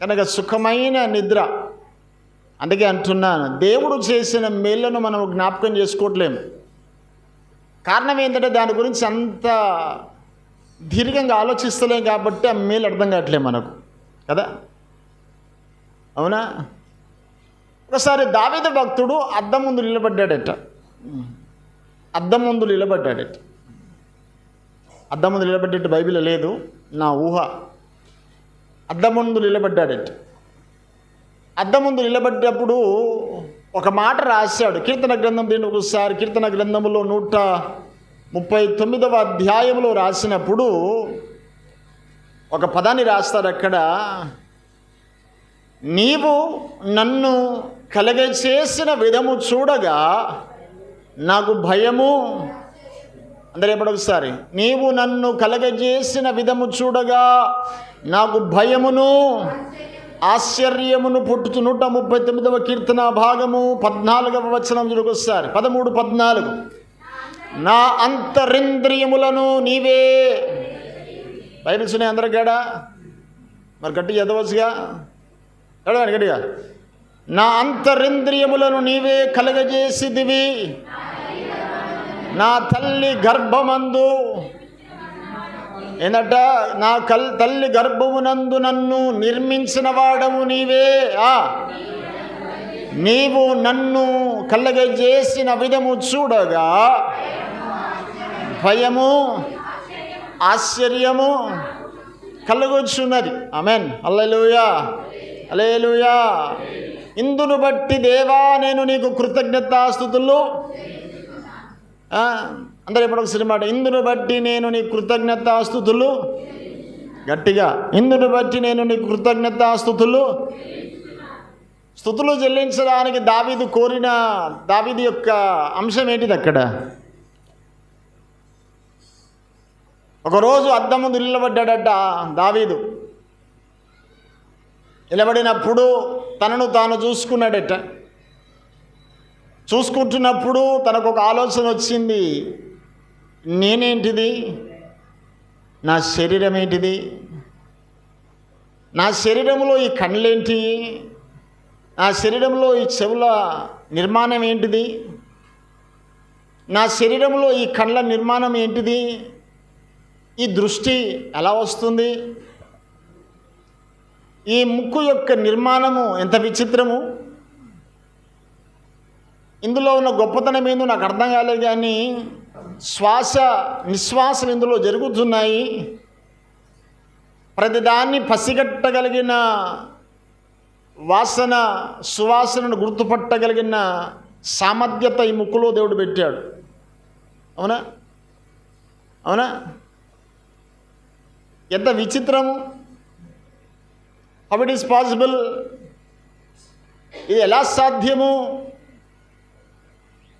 కనుక సుఖమైన నిద్ర. అందుకే అంటున్నాను, దేవుడు చేసిన మేళ్లను మనం జ్ఞాపకం చేసుకోవట్లేము. కారణం ఏంటంటే దాని గురించి అంత దీర్ఘంగా ఆలోచిస్తలేం కాబట్టి ఆ మేలు అర్థం కావట్లేదు మనకు కదా. అవునా? ఒకసారి దావీదు భక్తుడు అద్దం ముందు నిలబడ్డాడట. అద్దం ముందు నిలబడ్డట్టు బైబిల్లో లేదు, నా ఊహ. అద్దం ముందు నిలబడ్డాడట. అద్దం ముందు నిలబడ్డప్పుడు ఒక మాట రాశాడు. కీర్తన గ్రంథం, దీన్ని ఒకసారి కీర్తన గ్రంథంలో 139వ అధ్యాయంలో రాసినప్పుడు ఒక పదాన్ని రాస్తాడు అక్కడ, నీవు నన్ను కలగచేసిన విధము చూడగా నాకు భయము. అందరూ ఎప్పుడొకసారి, నీవు నన్ను కలగజేసిన విధము చూడగా నాకు భయమును ఆశ్చర్యమును పుట్టుచు. 139వ కీర్తన భాగము 14వ వచనం చూడొకసారి, 13, 14. నా అంతరింద్రియములను నీవే. బైబిల్స్ ఉన్నాయి అందరి కాడ, మరి గట్టిగా చదవచ్చుగా, చదవండి గట్టిగా. నా అంతరింద్రియములను నీవే కలగజేసిదివి, నా తల్లి గర్భమందు. ఏందట? నా తల్లి గర్భమునందు నన్ను నిర్మించిన వాడము నీవే. నీవు నన్ను కలగజేసిన విధము చూడగా భయము ఆశ్చర్యము కలుగుచున్నది. ఆమేన్. హల్లెలూయా, హల్లెలూయా. ఇందును బట్టి దేవా నేను నీకు కృతజ్ఞతాస్తుతులు. అందరూ ఎప్పుడు ఒక సినిమా, ఇందును బట్టి నేను నీ కృతజ్ఞతాస్తుతులు. గట్టిగా, ఇందును బట్టి నేను నీ కృతజ్ఞతాస్తుతులు. స్తుతులు చెల్లించడానికి దావీదు కోరిన దావీదు యొక్క అంశం ఏంటిది అక్కడ? ఒకరోజు అద్దం ముందు నిలబడ్డాడట దావీదు. నిలబడినప్పుడు తనను తాను చూసుకున్నాడట. చూసుకుంటున్నప్పుడు తనకు ఒక ఆలోచన వచ్చింది, నేనేంటిది, నా శరీరం ఏంటిది, నా శరీరంలో ఈ కళ్ళేంటి, నా శరీరంలో ఈ చెవుల నిర్మాణం ఏంటిది, నా శరీరంలో ఈ కళ్ళ నిర్మాణం ఏంటిది, ఈ దృష్టి ఎలా వస్తుంది, ఈ ముక్కు యొక్క నిర్మాణము ఎంత విచిత్రము, ఇందులో ఉన్న గొప్పతనం ఏందో నాకు అర్థం కాలేదు. కానీ శ్వాస నిశ్వాసలు ఇందులో జరుగుతున్నాయి. ప్రతిదాన్ని పసిగట్టగలిగిన వాసన సువాసనను గుర్తుపట్టగలిగిన సామర్థ్యత ఈ ముక్కులో దేవుడు పెట్టాడు. అవునా? అవునా? ఎంత విచిత్రము! How it is possible? ఇది ఎలా సాధ్యము?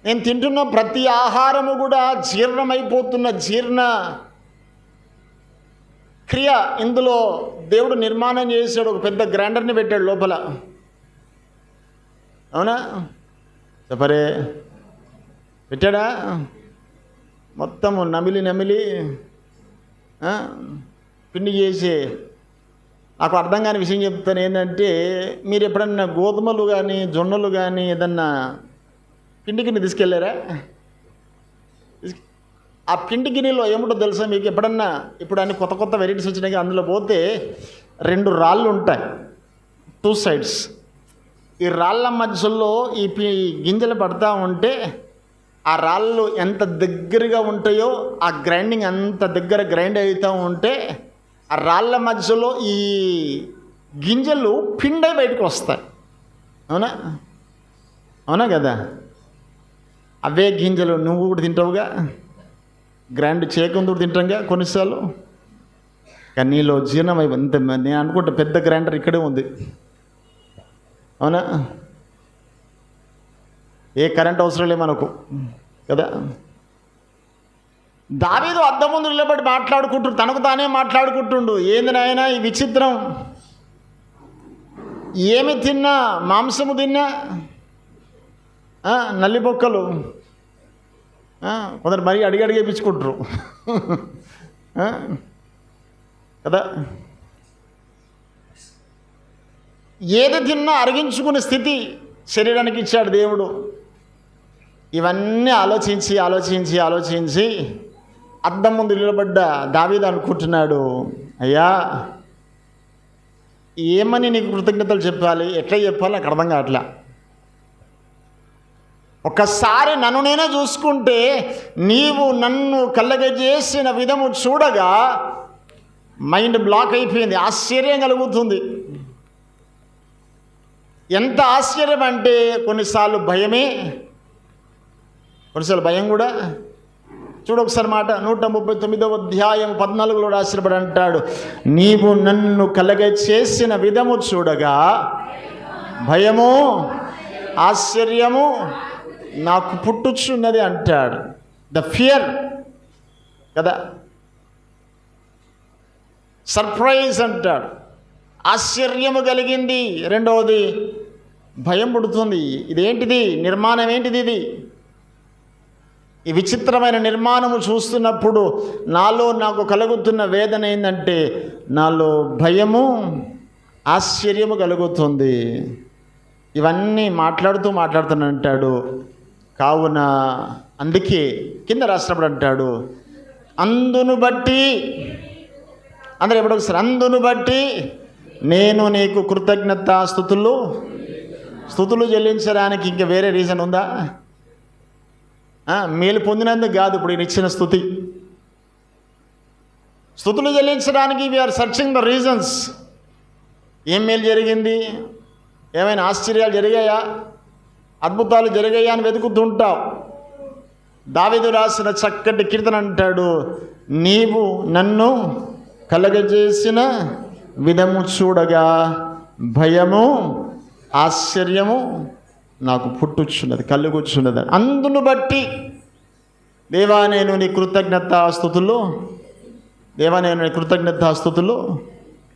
నేను తింటున్న ప్రతి ఆహారము కూడా జీర్ణమైపోతున్న జీర్ణ క్రియ ఇందులో దేవుడు నిర్మాణం చేశాడు. ఒక పెద్ద గ్రైండర్ని పెట్టాడు లోపల. అవునా? చెప్పరే, పెట్టాడా? మొత్తము నమిలి పిండి చేసి. నాకు అర్థం కాని విషయం చెప్తాను ఏంటంటే, మీరు ఎప్పుడన్నా గోధుమలు కానీ జొన్నలు కానీ ఏదన్నా పిండి గిన్నె తీసుకెళ్ళారా? ఆ పిండి గిన్నెలో ఏమిటో తెలుసా మీకు? ఎప్పుడన్నా ఇప్పుడు అన్ని కొత్త కొత్త వెరైటీస్ వచ్చినాయి. అందులో పోతే 2 రాళ్ళు ఉంటాయి, 2 సైడ్స్. ఈ రాళ్ళ మధ్యలో ఈ గింజలు పడతా ఉంటే ఆ రాళ్ళు ఎంత దగ్గరగా ఉంటాయో ఆ గ్రైండింగ్ అంత దగ్గర గ్రైండ్ అవుతూ ఉంటే ఆ రాళ్ళ మధ్యలో ఈ గింజలు పిండై బయటకు వస్తాయి. అవునా? అవునా కదా? అవే గింజలు నువ్వు కూడా తింటావుగా, గ్రైండ్ చేయకుండా తింటాంగా కొన్నిసార్లు. కానీ నీలో జీర్ణమై ఇంత, నేను అనుకుంటా పెద్ద గ్రైండర్ ఇక్కడే ఉంది. అవునా? ఏ కరెంట్ అవసరం లే మనకు కదా. దావీదు అద్దం ముందు నిలబడి మాట్లాడుకుంటుండు, తనకు తానే మాట్లాడుకుంటుండు. ఏంది నాయనా ఈ విచిత్రం, ఏమి తిన్నా, మాంసము తిన్నా, నల్లి బొక్కలు. కొందరు మరీ అడిగి ఇప్పించుకుంటారు కదా. ఏది తిన్నా అరిగించుకునే స్థితి శరీరానికి ఇచ్చాడు దేవుడు. ఇవన్నీ ఆలోచించి అద్దం ముందు నిలబడ్డ దావీదు అనుకుంటున్నాడు, అయ్యా ఏమని నీకు కృతజ్ఞతలు చెప్పాలి, ఎట్లా చెప్పాలి నాకు అర్థం కావట్లా. ఒక్కసారి నన్ను నేనే చూసుకుంటే నీవు నన్ను కలగజేసిన విధము చూడగా మైండ్ బ్లాక్ అయిపోయింది. ఆశ్చర్యం కలుగుతుంది. ఎంత ఆశ్చర్యం అంటే కొన్నిసార్లు భయమే, కొన్నిసార్లు భయం కూడా. చూడొకసారి మాట 139వ అధ్యాయం 14లో రాసినప్పుడు అంటాడు, నీవు నన్ను కలగచేసిన విధము చూడగా భయము ఆశ్చర్యము నాకు పుట్టుచున్నది అంటాడు. ద ఫియర్ కదా, సర్ప్రైజ్ అంటాడు. ఆశ్చర్యము కలిగింది. రెండవది భయం పుడుతుంది. ఇదేంటిది, నిర్మాణం ఏంటిది ఇది? ఈ విచిత్రమైన నిర్మాణము చూస్తున్నప్పుడు నాకు కలుగుతున్న వేదన ఏంటంటే నాలో భయము ఆశ్చర్యము కలుగుతుంది. ఇవన్నీ మాట్లాడుతూనంటాడు. కావున అందుకే కింద రాసినప్పుడు అంటాడు, అందును బట్టి, అందరూ ఎప్పుడు ఒకసారి, అందును బట్టి నేను నీకు స్థుతులు చెల్లించడానికి ఇంకా వేరే రీజన్ ఉందా? మేలు పొందినందుకు కాదు ఇప్పుడు ఈయన ఇచ్చిన స్థుతులు చెల్లించడానికి వీఆర్ సర్చింగ్ ద రీజన్స్. ఏం మేలు జరిగింది, ఏమైనా ఆశ్చర్యాలు జరిగాయా, అద్భుతాలు జరిగాయా అని వెతుకుతుంటావు. దావీదు రాసిన చక్కటి కీర్తన అంటాడు, నీవు నన్ను కలగజేసిన విధము చూడగా భయము ఆశ్చర్యము నాకు పుట్టుచున్నది, కలుగుచున్నది. అందును బట్టి దేవా నేను నీ కృతజ్ఞతాస్తుతులు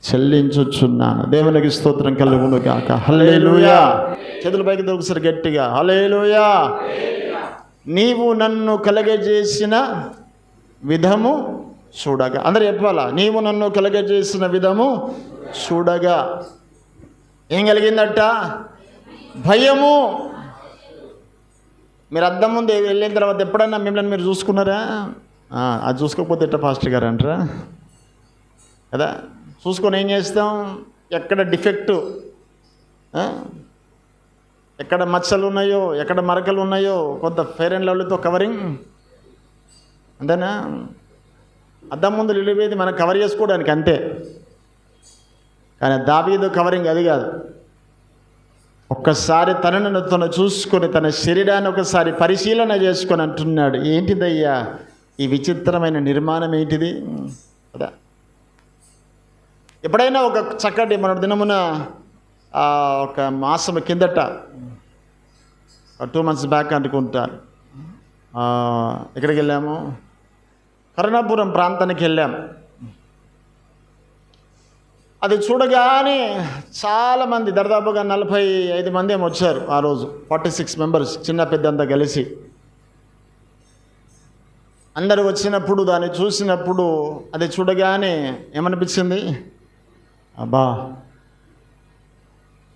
చెల్లించుచున్నాను. దేవునికి స్తోత్రం కలుగును గాక. హల్లెలూయా. చేతుల పైకి దొరికిసరి గట్టిగా హల్లెలూయా. నీవు నన్ను కలగజేసిన విధము చూడగా, అందరూ చెప్పాలా, నీవు నన్ను కలగజేసిన విధము చూడగా ఏం కలిగిందట? భయము. మీరు అద్దం ముందు వెళ్ళిన తర్వాత ఎప్పుడన్నా మిమ్మల్ని మీరు చూసుకున్నారా? అది చూసుకోకపోతే ఎట్లా పాస్టర్ గారు అంటారా కదా. చూసుకొని ఏం చేస్తాం, ఎక్కడ డిఫెక్టు, ఎక్కడ మచ్చలు ఉన్నాయో, ఎక్కడ మరకలు ఉన్నాయో కొంత ఫెయిర్ అండ్ లవ్లీతో కవరింగ్, అంతేనా? అద్దం ముందు నిలిపేది మనం కవర్ చేసుకోవడానికి అంతే. కానీ దావీదు కవరింగ్ అది కాదు. ఒక్కసారి తనను చూసుకొని తన శరీరాన్ని ఒకసారి పరిశీలన చేసుకొని అంటున్నాడు, ఏంటిదయ్యా ఈ విచిత్రమైన నిర్మాణం ఏంటిది కదా. ఎప్పుడైనా ఒక చక్కటి మన దినమున ఒక మాసం కిందట 2 months బ్యాక్ అనుకుంటాను, ఎక్కడికి వెళ్ళాము, కరుణాపురం ప్రాంతానికి వెళ్ళాం. అది చూడగానే చాలామంది, దాదాపుగా 45 మంది ఏమో వచ్చారు ఆ రోజు. 46 members, చిన్న పెద్ద అంతా కలిసి. అందరూ వచ్చినప్పుడు దాన్ని చూసినప్పుడు అది చూడగానే ఏమనిపించింది, అబ్బా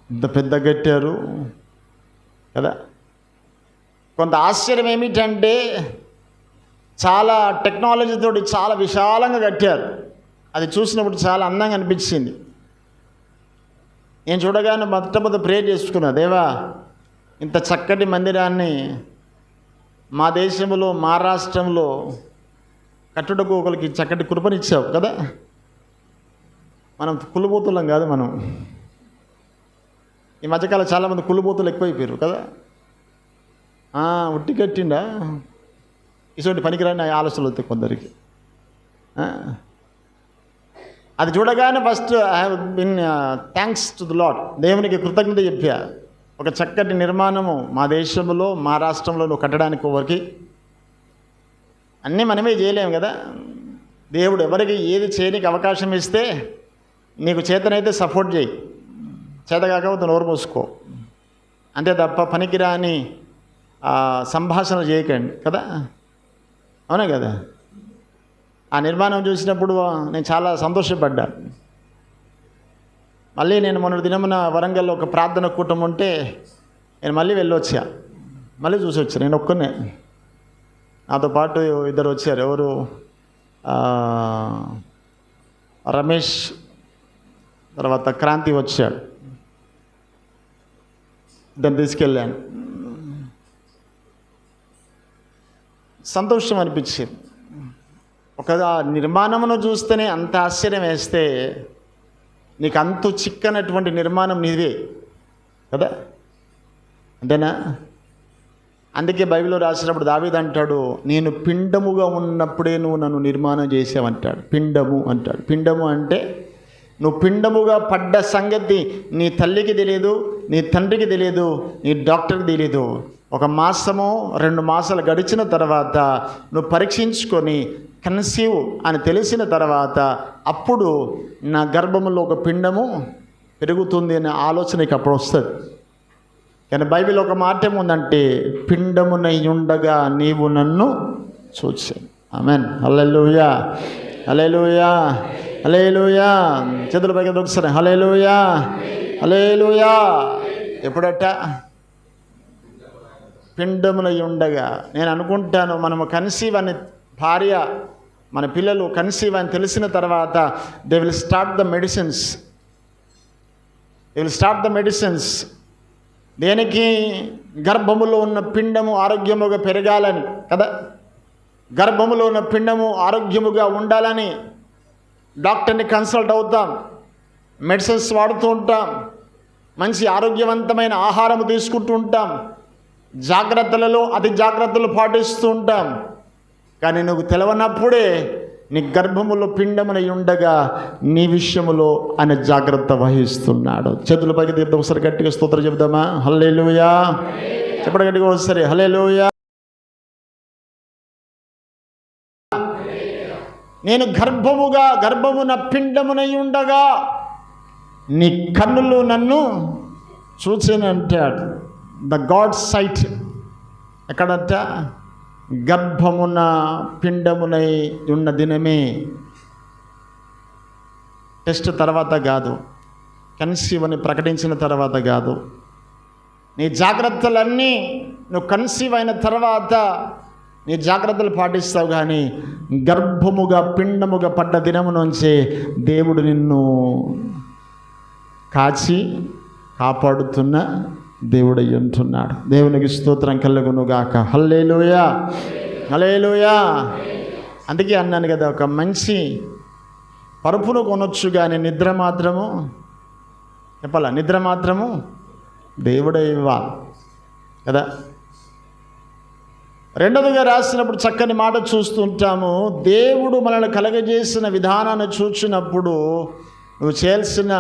ఇంత పెద్ద కట్టారు కదా. కొంత ఆశ్చర్యం ఏమిటంటే చాలా టెక్నాలజీతో చాలా విశాలంగా కట్టారు. అది చూసినప్పుడు చాలా అందంగా అనిపించింది. నేను చూడగానే మొట్టమొదటి ప్రేయర్ చేసుకున్నా, దేవా ఇంత చక్కటి మందిరాన్ని మా దేశంలో, మా రాష్ట్రంలో కట్టుటకు ఒకరికి చక్కటి కృపనిచ్చావు కదా. మనం కుళ్ళుబోతులం కాదు. మనం ఈ మధ్యకాలం చాలామంది కుళ్ళుబోతులు ఎక్కువైపోయారు కదా. ఉట్టి కట్టిండా ఇటువంటి పనికిరాని ఆలోచనలు వస్తాయి కొందరికి. అది చూడగానే first I have been thanks to the lord, దేవునికి కృతజ్ఞత చెప్పా. ఒక చక్కటి నిర్మాణము మా దేశంలో, మా రాష్ట్రంలో నువ్వు కట్టడానికి ఒకరికి, అన్నీ మనమే చేయలేము కదా. దేవుడు ఎవరికి ఏది చేయడానికి అవకాశం ఇస్తే నీకు చేతనైతే సపోర్ట్ చేయి, చేత కాకపోతే నోరు మూసుకో, అంతే తప్ప పనికిరాని సంభాషణలు చేయకండి కదా. అవునా కదా. ఆ నిర్మాణం చూసినప్పుడు నేను చాలా సంతోషపడ్డా. మళ్ళీ నేను మొన్న దినమున వరంగల్లో ఒక ప్రార్థన కూటం ఉంటే నేను మళ్ళీ వెళ్ళొచ్చా, మళ్ళీ చూసి వచ్చాను. నేను ఒక్కనే, నాతో పాటు ఇద్దరు వచ్చారు. ఎవరు, రమేష్, తర్వాత క్రాంతి వచ్చాడు. దాన్ని తీసుకెళ్ళాను. సంతోషం అనిపించింది. ఒక నిర్మాణమును చూస్తేనే అంత ఆశ్చర్యం వేస్తే నీకు అంతు చిక్కనటువంటి నిర్మాణం నీదే కదా, అంతేనా? అందుకే బైబిల్లో రాసినప్పుడు దావీదు అంటాడు, నేను పిండముగా ఉన్నప్పుడే నువ్వు నన్ను నిర్మాణం చేసావంటాడు. పిండము అంటాడు. పిండము అంటే నువ్వు పిండముగా పడ్డ సంగతి నీ తల్లికి తెలియదు, నీ తండ్రికి తెలియదు, నీ డాక్టర్కి తెలియదు. 1 మాసము 2 మాసాలు గడిచిన తర్వాత నువ్వు పరీక్షించుకొని కన్సీవ్ అని తెలిసిన తర్వాత అప్పుడు నా గర్భములో ఒక పిండము పెరుగుతుంది అనే ఆలోచన నీకు అప్పుడు వస్తుంది. కానీ బైబిల్ ఒక మాట ఏముందంటే, పిండమునై ఉండగా నీవు నన్ను చూచావు. ఆమేన్. హల్లెలూయా, హల్లెలూయా, హల్లెలూయా. చేతుల పైకి ఒకసారి హల్లెలూయా, హల్లెలూయా. ఎప్పుడట? పిండమునై ఉండగా. నేను అనుకుంటాను మనము కన్సీవ్ అనే భార్య, మన పిల్లలు కన్సీవ్ అని తెలిసిన తర్వాత they will start the medicines. దేనికి? గర్భములో ఉన్న పిండము ఆరోగ్యముగా పెరగాలని కదా, గర్భములో ఉన్న పిండము ఆరోగ్యముగా ఉండాలని డాక్టర్ని కన్సల్ట్ అవుతాం, మెడిసిన్స్ వాడుతూ ఉంటాం, మంచి ఆరోగ్యవంతమైన ఆహారం తీసుకుంటూ ఉంటాం, జాగ్రత్తలలో అతి జాగ్రత్తలు పాటిస్తూ ఉంటాం. కానీ నువ్వు తెలవనప్పుడే నీ గర్భములో పిండమునై ఉండగా నీ విషయములో ఆయన జాగ్రత్త వహిస్తున్నాడు. చేతుల పైకి తీద్దాం, ఒకసారి గట్టిగా స్తోత్రం చెబుదామా? హల్లెలూయా. చెప్పండి గట్టిగా ఒకసారి హల్లెలూయా. నేను గర్భమున పిండమునై ఉండగా నీ కన్నులు నన్ను చూచెనంటాడు. ద గాడ్ సైట్ ఎక్కడంట? గర్భమున పిండమునై ఉన్న దినమే. టెస్ట్ తర్వాత కాదు, కన్సీవ్ అని ప్రకటించిన తర్వాత కాదు. నీ జాగ్రత్తలన్నీ నువ్వు కన్సీవ్ అయిన తర్వాత నీ జాగ్రత్తలు పాటిస్తావు. కానీ గర్భముగా పిండముగా పడ్డ దినము నుంచే దేవుడు నిన్ను కాచి కాపాడుతున్న దేవుడై ఉంటున్నాడు. దేవునికి స్తోత్రం కలుగును గాక. హల్లెలూయా, హల్లెలూయా. అందుకే అన్నాను కదా, ఒక మంచి పరుపును కొనొచ్చు కానీ నిద్ర మాత్రము చెప్పాలా, నిద్ర మాత్రము దేవుడే ఇవ్వాలి కదా. రెండవదిగా రాసినప్పుడు చక్కని మాట చూస్తుంటాము. దేవుడు మనల్ని కలగజేసిన విధానాన్ని చూచినప్పుడు నువ్వు చేయాల్సిన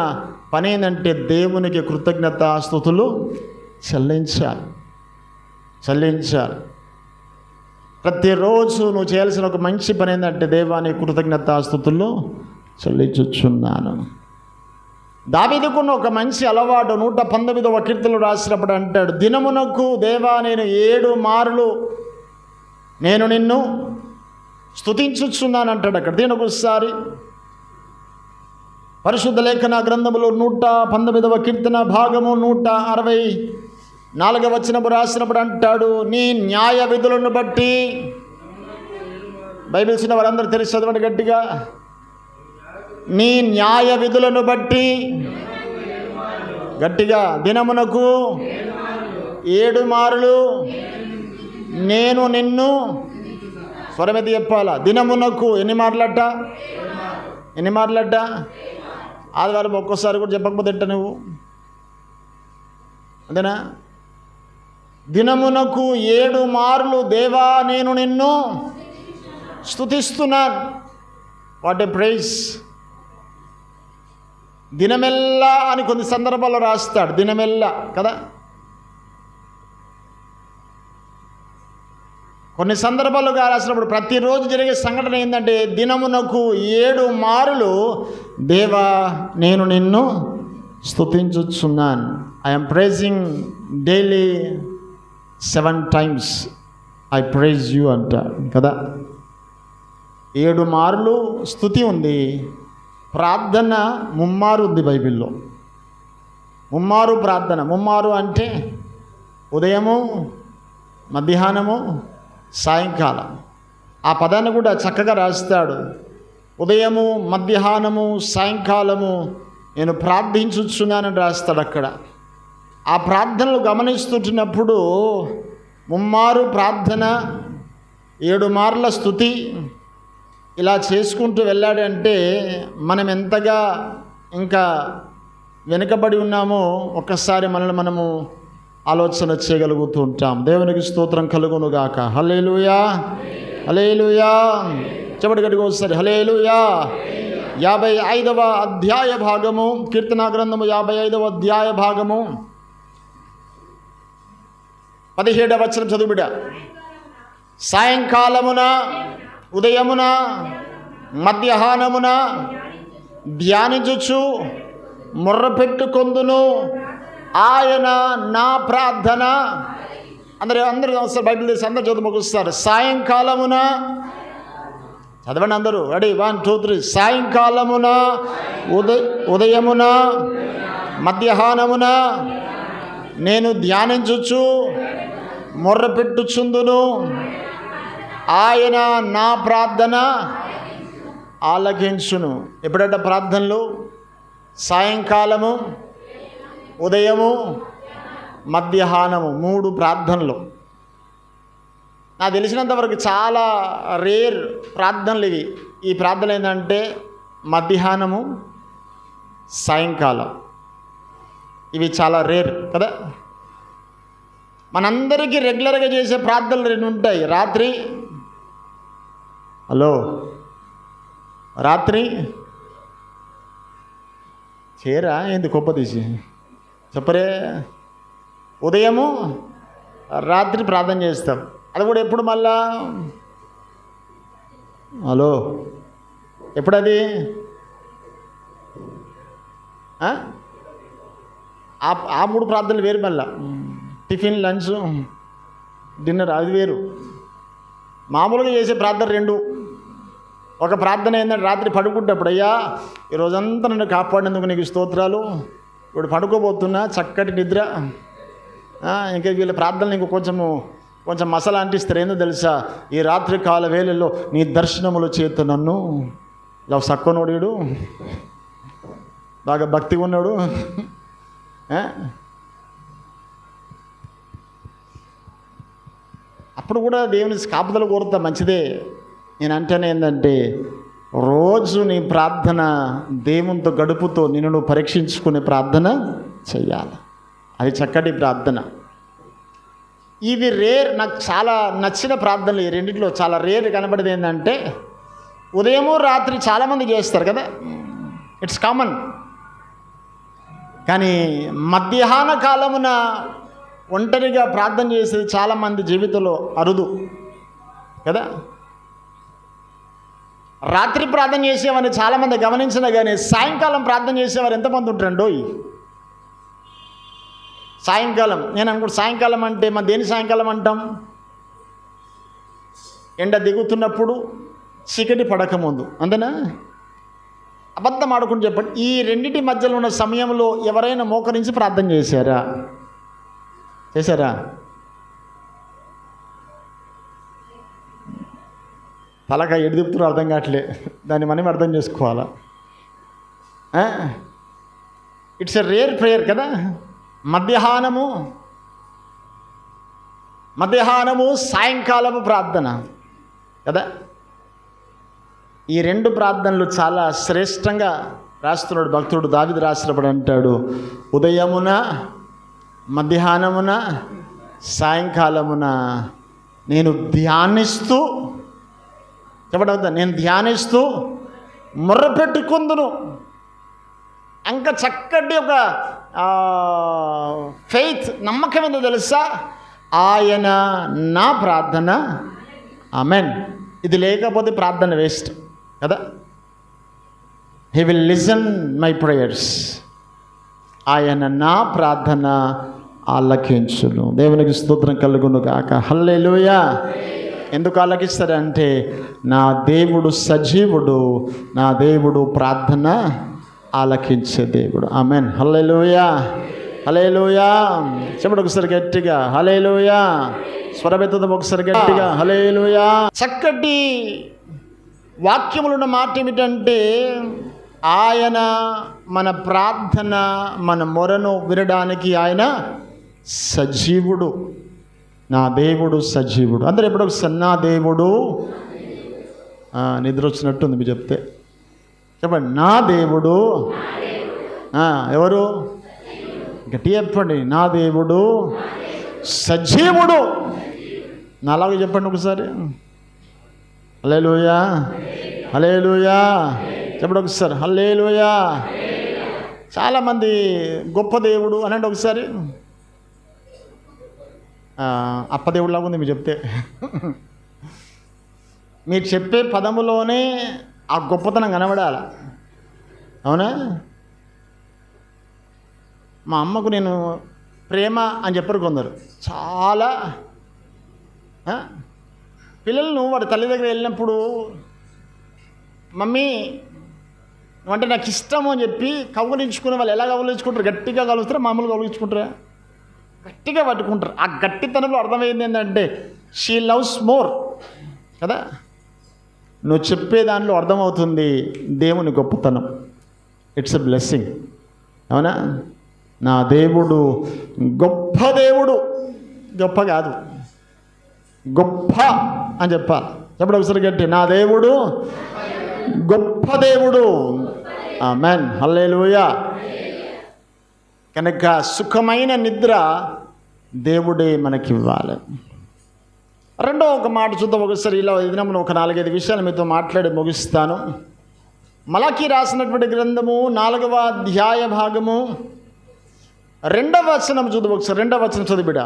పని ఏంటంటే దేవునికి కృతజ్ఞతాస్తుతులు చెల్లించాలి. ప్రతిరోజు నువ్వు చేయాల్సిన ఒక మంచి పని ఏంటంటే దేవానికి కృతజ్ఞతాస్తుతులు చెల్లించుచున్నాను. దావీదుకున్న ఒక మంచి అలవాటు 119వ కీర్తనలో రాసినప్పుడు అంటాడు, దినమునకు దేవా నేను 7 మారులు నేను నిన్ను స్తుతించుచున్నాను అంటాడు. అక్కడ దీనికి ఒకసారి పరిశుద్ధ లేఖన గ్రంథములో 119వ కీర్తన భాగము 164వ వచనము రాసినప్పుడు అంటాడు, నీ న్యాయ విధులను బట్టి. బైబిల్ చిన్న వారందరూ తెలిసి చదవండి గట్టిగా. నీ న్యాయ విధులను బట్టి గట్టిగా. దినమునకు 7 మారులు నేను నిన్ను, స్వరమెత్తి చెప్పాలా, దినమునకు ఎన్ని మార్లట? ఆదివారం ఒక్కోసారి కూడా చెప్పకపోతే నువ్వు అంతేనా? దినమునకు 7 మార్లు దేవా నేను నిన్ను స్తుతిస్తున్నాను. What a prize. దినమెల్లా అని కొన్ని సందర్భాల్లో రాస్తాడు, దినమెల్లా కదా. కొన్ని సందర్భాలుగా రాసినప్పుడు ప్రతిరోజు జరిగే సంఘటన ఏంటంటే దినమునకు 7 మారులు దేవా నేను నిన్ను స్తుతించుచున్నాను. I'm praising daily 7 times I praise you అంటాడు కదా. 7 మార్లు స్తుతి ఉంది, ప్రార్థన 3 ఉంది బైబిల్లో. ముమ్మారు ప్రార్థన. ముమ్మారు అంటే ఉదయము, మధ్యాహ్నము, సాయంకాలం. ఆ పదాన్ని కూడా చక్కగా రాస్తాడు. ఉదయము, మధ్యాహ్నము, సాయంకాలము నేను ప్రార్థించుచున్నానని రాస్తాడు అక్కడ. ఆ ప్రార్థనలు గమనిస్తుంటున్నప్పుడు ముమ్మారు ప్రార్థన, 7 మార్ల స్తుతి ఇలా చేసుకుంటూ వెళ్ళాడంటే మనం ఎంతగా ఇంకా వెనుకబడి ఉన్నామో ఒక్కసారి మనల్ని మనము ఆలోచన చేయగలుగుతూ ఉంటాం. దేవునికి స్తోత్రం కలుగునుగాక. హల్లెలూయా, హల్లెలూయా. చెప్పండి గట్టిగా ఒకసారి హల్లెలూయా. 55వ అధ్యాయ భాగము, కీర్తనా గ్రంథము 55వ అధ్యాయ భాగము 17వ వచనం చదువు బిడ్డ. సాయంకాలమున, ఉదయమున, మధ్యాహ్నమున ధ్యానించుచు మొర్రపెట్టుకొందును, ఆయన నా ప్రార్థన. అందరూ ఒకసారి బైబిల్ తీసి అందరూ చదువుకొస్తారు. సాయంకాలమున, చదవండి అందరూ, రెడీ, 1 2 3. సాయంకాలమున, ఉదయమున, మధ్యాహ్నమున నేను ధ్యానించుచు మొర్రపెట్టుచుందును, ఆయన నా ప్రార్థన ఆలకించును. ఎప్పుడంటే ప్రార్థనలు సాయంకాలము, ఉదయము, మధ్యాహ్నము 3 ప్రార్థనలు. నాకు తెలిసినంతవరకు చాలా రేర్ ప్రార్థనలు ఇవి. ఈ ప్రార్థనలు ఏంటంటే మధ్యాహ్నము, సాయంకాలం. ఇవి చాలా రేర్ కదా. మనందరికీ రెగ్యులర్గా చేసే ప్రార్థనలు 2 ఉంటాయి. రాత్రి, హలో, రాత్రి చేరా ఏంది గొప్ప తీసి చెప్పరే. ఉదయము, రాత్రి ప్రార్థన చేస్తాం. అది కూడా ఎప్పుడు మళ్ళా, హలో, ఎప్పుడది? ఆ 3 ప్రార్థనలు వేరు. మళ్ళా టిఫిన్, లంచ్, డిన్నర్ అది వేరు. మామూలుగా చేసే ప్రార్థన 2. ఒక ప్రార్థన ఏంటంటే రాత్రి పడుకుంటప్పుడు, అయ్యా ఈ రోజంతా నన్ను కాపాడినందుకు నీకు స్తోత్రాలు, ఇప్పుడు పడుకోబోతున్నా, చక్కటి నిద్ర. ఇంకా వీళ్ళ ప్రార్థనలు ఇంకో కొంచెం మసాలా అంటిస్తారు. ఏందో తెలుసా, ఈ రాత్రి కాల వేళల్లో నీ దర్శనముల చేత నన్ను, ఇలా సక్కనోడు, బాగా భక్తిగా ఉన్నాడు, అప్పుడు కూడా దేవుని కాపుదలు కోరుతా, మంచిదే. నేను అంటేనే ఏంటంటే రోజు నీ ప్రార్థన దేవునితో గడుపుతో నిన్ను నువ్వు పరీక్షించుకునే ప్రార్థన చెయ్యాలి. అది చక్కటి ప్రార్థన. ఇది రేర్. నాకు చాలా నచ్చిన ప్రార్థనలు ఈ రెండిట్లో చాలా రేర్ కనబడేది ఏంటంటే ఉదయము, రాత్రి చాలామంది చేస్తారు కదా, ఇట్స్ కామన్. కానీ మధ్యాహ్న కాలమున ఒంటరిగా ప్రార్థన చేసేది చాలామంది జీవితంలో అరుదు కదా. రాత్రి ప్రార్థన చేసేవారిని చాలామంది గమనించినా కానీ సాయంకాలం ప్రార్థన చేసేవారు ఎంతమంది ఉంటారండో. సాయంకాలం నేను అనుకుంటా, సాయంకాలం అంటే మన దేని సాయంకాలం అంటాం? ఎండ దిగుతున్నప్పుడు, చీకటి పడకముందు, అంతేనా? అబద్ధం ఆడుకుని చెప్పండి, ఈ రెండింటి మధ్యలో ఉన్న సమయంలో ఎవరైనా మోకరించి ప్రార్థన చేశారా? తలక ఎడు తిప్పుతున్నారు అర్థం కావట్లే. దాన్ని మనం అర్థం చేసుకోవాలా. ఇట్స్ ఎ రేర్ ప్రేయర్ కదా. మధ్యాహ్నము, సాయంకాలము ప్రార్థన కదా. ఈ 2 ప్రార్థనలు చాలా శ్రేష్టంగా రాస్తున్నాడు భక్తుడు దావీదు. రాసినప్పుడు అంటాడు, ఉదయమున, మధ్యాహ్నమున, సాయంకాలమున నేను ధ్యానిస్తూ, చెప్పడం, నేను ధ్యానిస్తూ మొర్రపెట్టుకుందును. ఇంకా చక్కటి ఒక ఫెయిత్, నమ్మకం ఏందో తెలుసా, ఆయన నా ప్రార్థన, ఆమెన్. ఇది లేకపోతే ప్రార్థన వేస్ట్ కదా. He will listen my prayers. ఆయన నా ప్రార్థన ఆలకించును. దేవునికి స్తోత్రం కలుగును గాక. హల్లెలూయా. ఎందుకు ఆలకిస్తారంటే నా దేవుడు సజీవుడు, నా దేవుడు ప్రార్థన ఆలకించే దేవుడు. ఆమెన్. హల్లెలూయా, హల్లెలూయా. చెప్పండి ఒకసారి గట్టిగా హల్లెలూయా. స్వరమెత్తుదాం ఒకసారి గట్టిగా హల్లెలూయా. చక్కటి వాక్యములున్న మాట ఏమిటంటే, ఆయన మన ప్రార్థన, మన మొరను వినడానికి ఆయన సజీవుడు. నా దేవుడు సజీవుడు. అందరూ ఎప్పుడు ఒకసారి నా దేవుడు. నిద్ర వచ్చినట్టుంది మీరు చెప్తే. చెప్పండి నా దేవుడు. ఎవరు? గట్టి చెప్పండి. నా దేవుడు సజీవుడు. నాలాగే చెప్పండి ఒకసారి. హల్లెలూయా, హల్లెలూయా. చెప్పండి ఒకసారి హల్లెలూయా. చాలామంది గొప్ప దేవుడు అనండి ఒకసారి. అప్పదేవుడిలాగా ఉంది మీరు చెప్తే. మీరు చెప్పే పదములోనే ఆ గొప్పతనం కనబడాలి. అవునా? మా అమ్మకు నేను ప్రేమ అని చెప్పరు కొందరు. చాలా పిల్లలను వాడి తల్లి దగ్గర వెళ్ళినప్పుడు, మమ్మీ అంటే నాకు ఇష్టము అని చెప్పి కౌగులించుకునే వాళ్ళు ఎలా కౌగులించుకుంటారు? గట్టిగా కలుస్తారా, మామూలుగా కౌగులించుకుంటారా? గట్టిగా పట్టుకుంటారు. ఆ గట్టితనంలో అర్థమైంది ఏంటంటే షీ లవ్స్ మోర్ కదా. నువ్వు చెప్పే దాంట్లో అర్థమవుతుంది దేవుని గొప్పతనం. It's a blessing. అవునా? నా దేవుడు గొప్ప దేవుడు. గొప్ప కాదు, గొప్ప అని చెప్పాలి. చెప్పండి ఒకసారి గట్టి. నా దేవుడు గొప్ప దేవుడు. ఆమేన్. హల్లెలూయా. కనుక సుఖమైన నిద్ర దేవుడే మనకివ్వాలి. రెండో ఒక మాట చూద్దాం ఒకసారి. ఇలా దినమున ఒక 4-5 విషయాలు మీతో మాట్లాడి ముగిస్తాను. మలాకీ రాసినటువంటి గ్రంథము 4వ అధ్యాయ భాగము 2వ వచనం చూద్దాం ఒకసారి. 2వ వచనం చదివిడ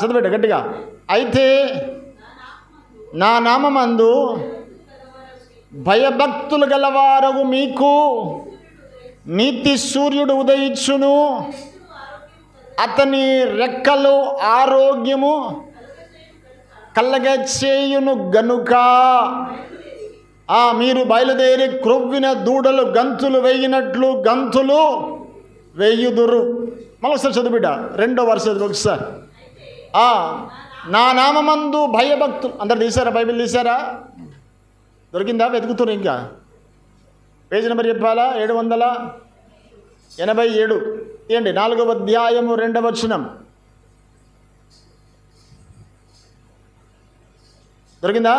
చదివిడ గట్టిగా. అయితే నా నామమందు భయభక్తులు గలవారగు మీకు నీతి సూర్యుడు ఉదయించును, అతని రెక్కలు ఆరోగ్యము కలగచేయును గనుక మీరు బయలుదేరి క్రొవ్విన దూడలు గంతులు వేయినట్లు గంతులు వేయుదురు. మళ్ళొకసారి చదువుబిడ్డ 2వ వరుస ఒకసారి. నా నామందు భయభక్తులు. అందరు తీశారా? బైబిల్ తీశారా? దొరికిందా? వెతుకుతున్నారు ఇంకా. పేజీ నెంబర్ చెప్పాలా? 787 ఏంటి? 4వ అధ్యాయము 2వ వచనం. దొరికిందా?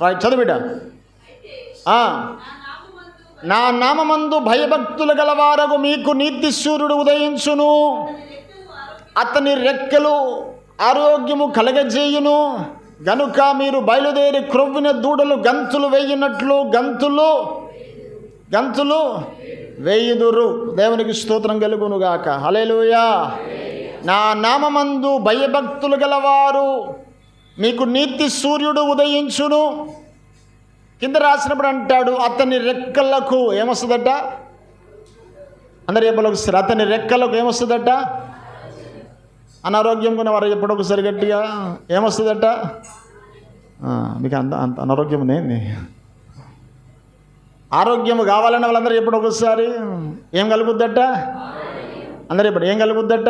రైట్, చదువుబిడ్డ. నా నామమందు భయభక్తులు గలవారగు మీకు నీతి సూర్యుడు ఉదయించును, అతని రెక్కలు ఆరోగ్యము కలగజేయును గనుక మీరు బయలుదేరి క్రొవ్విన దూడలు గంతులు వేయినట్లు గంతులు వేయుదురు. దేవునికి స్తోత్రం కలుగునుగాక. హల్లెలూయా. నా నామమందు భయభక్తులు గలవారు మీకు నీతి సూర్యుడు ఉదయించును. కింద రాసినప్పుడు అంటాడు అతని రెక్కలకు ఏమొస్తుందట? అందరు చెప్పలేస్తారు. అతని రెక్కలకు ఏమొస్తుందట? అనారోగ్యం ఉన్న వారు ఎప్పుడు ఒకసారి గట్టిగా ఏమొస్తుందట? మీకు అంత అనారోగ్యం ఉంది. ఆరోగ్యం కావాలన్న వాళ్ళందరూ ఎప్పుడు ఒకసారి ఏం కలుగుద్దట? అందరూ ఎప్పుడు ఏం కలుగుద్దట?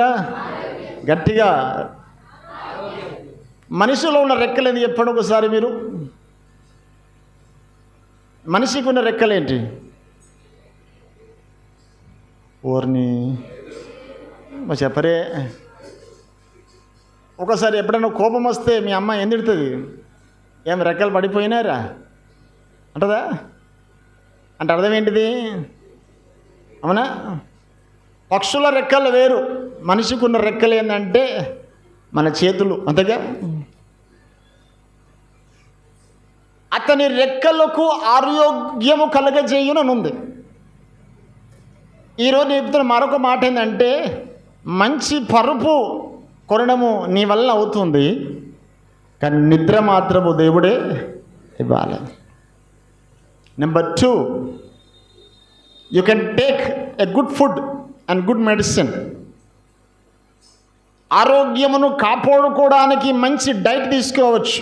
గట్టిగా. మనిషిలో ఉన్న రెక్కలేంటి ఎప్పుడు ఒకసారి మీరు? మనిషికి ఉన్న రెక్కలేంటి? ఓర్ని చెప్పరే. ఒకసారి ఎప్పుడైనా కోపం వస్తే మీ అమ్మ ఏం తిడుతుంది? ఏం రెక్కలు పడిపోయినారా అంటదా? అంటే అర్థం ఏంటిది? అవునా? పక్షుల రెక్కలు వేరు, మనిషికి ఉన్న రెక్కలు ఏంటంటే మన చేతులు. అంతేగా. అతని రెక్కలకు ఆరోగ్యము కలగజేయునని ఉంది. ఈరోజు చెప్తున్న మరొక మాట ఏంటంటే మంచి పరుపు కొనడము నీ వల్ల అవుతుంది, కానీ నిద్ర మాత్రము దేవుడే ఇవ్వాలి. Number 2, you can take a good food and good medicine. ఆరోగ్యమును కాపాడుకోవడానికి మంచి డైట్ తీసుకోవచ్చు.